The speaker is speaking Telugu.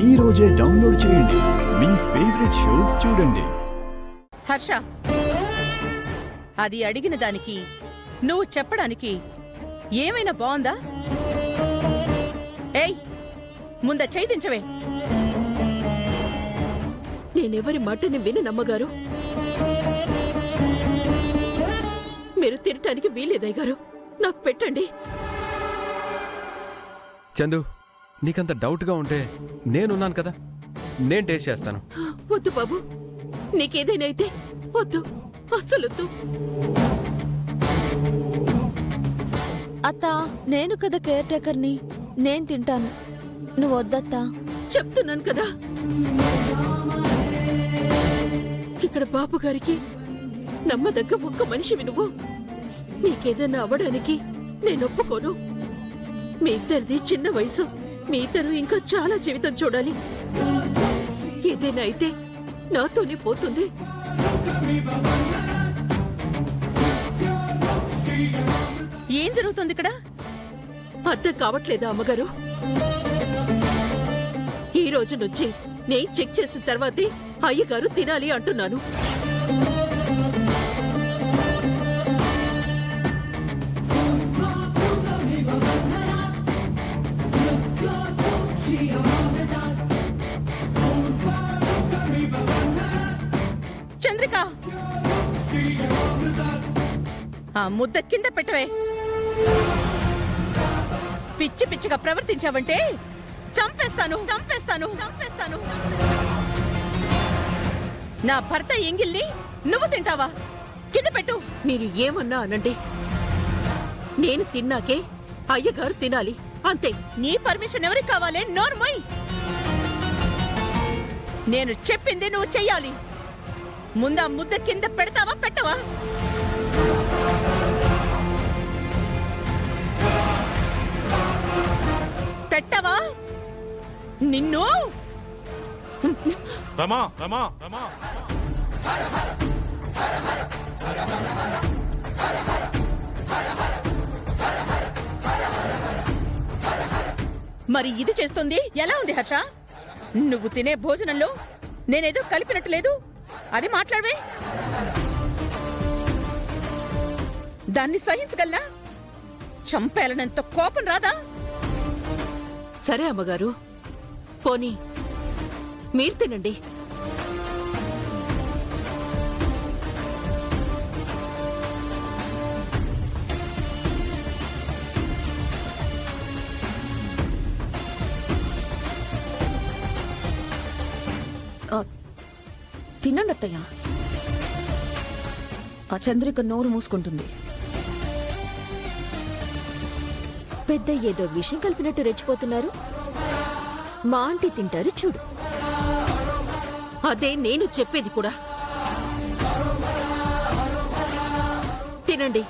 ఈ రోజే డౌన్లోడ్ చేయండి. మీ ఫేవరెట్ షోస్ చూడండి. హర్ష, అది అడిగిన దానికి నువ్వు చెప్పడానికి ఏమైనా బాగుందా? ఏయ్, ముంద ఛేదించవే. నేనెవరి మాటని వినమ్మగారు. మీరు తినటానికి వీలేదయ్య నాకు పెట్టండి. చందు, నీకంత డౌట్గా ఉంటే నేనున్నాను కదా, నేను టేస్ట్ చేస్తాను. వద్దు బాబు, నీకేదైనా అయితే వద్దు, అస్సలొద్దు. అత్త, నేను కదా కేర్ టేకర్ని, నేను తింటాను, నువ్వు వద్దత్తా. చెప్తున్నాను కదా, ఇక్కడ బాబు గారికి నమ్మదగ్గ ఒక్క మనిషివి నువ్వు. నీకేదైనా అవ్వడానికి నేను ఒప్పుకోను. మీ ఇద్దరిది చిన్న వయసు, మీ ఇద్దరు ఇంకా చాలా జీవితం చూడాలి. ఏదైనా అయితే నాతోనే పోతుంది. ఏం జరుగుతుంది ఇక్కడ? అర్థం కావట్లేదా అమ్మగారు? ఈ రోజు నుంచి నేను చెక్ చేసిన తర్వాతే అయ్యగారు తినాలి అంటున్నాను. చంద్రిక, ఆ ముద్ద కింద పెట్టవే. పిచ్చి పిచ్చిగా ప్రవర్తించావంటే చంపేస్తాను చంపేస్తాను చంపేస్తాను. నా భర్త ఎంగిల్ని నువ్వు తింటావా? కింద పెట్టు. మీరు ఏమన్నా అనండి, నేను తిన్నాకే అయ్యగారు తినాలి, అంతే. నీ పర్మిషన్ ఎవరికి కావాలి? నోర్మోయ్. నేను చెప్పింది నువ్వు చెయ్యాలి. ముందా ముద్ద కింద పెడతావా పెట్టవా? పెట్టవా? నిన్ను రమా రమా రమా మరి ఇది చేస్తుంది ఎలా ఉంది హర్ష? నువ్వు తినే భోజనంలో నేనేదో కలిపినట్టు లేదు, అది మాట్లాడవే. దాన్ని సహించగలనా? చంపేయాలనంత కోపం రాదా? సరే అమ్మగారు, పోనీ మీరు తినండి. తినండి అత్తయ్య. ఆ చంద్రిక నోరు మూసుకుంటుంది. పెద్ద ఏదో విషయం కలిపినట్టు రెచ్చిపోతున్నారు. మా ఆంటీ తింటారు చూడు. అదే నేను చెప్పేది కూడా. తినండి.